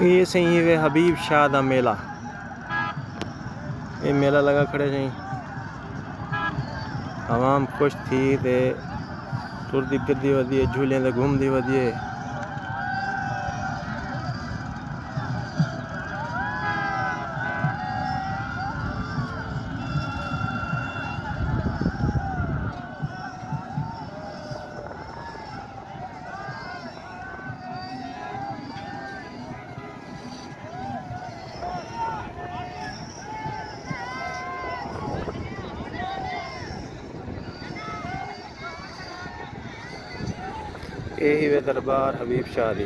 ये सही वे हबीब शाह दा मेला, ये मेला लगा खड़े सही आवाम खुश थी ते टुरदी फिरदी वधी है, झूले ते घूमदी वधी है। यही वे दरबार हबीब शाह दी,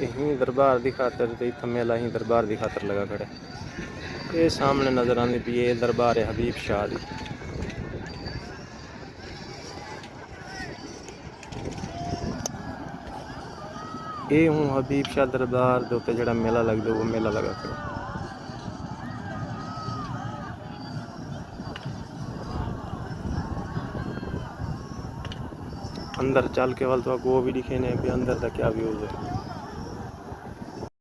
यही दरबार दी खातर ते इत्थे मेला ही दरबार दी खातर लगा खड़े। ये सामने नजर आंदी पई ये दरबार है हबीब शाह दी। ये हूँ हबीब शाह दरबार दे उत्ते जेड़ा मेला लगदा वो मेला लगा खड़ा। अंदर चल के वाल तो वो भी दिखे ने भी अंदर का क्या व्यूज है।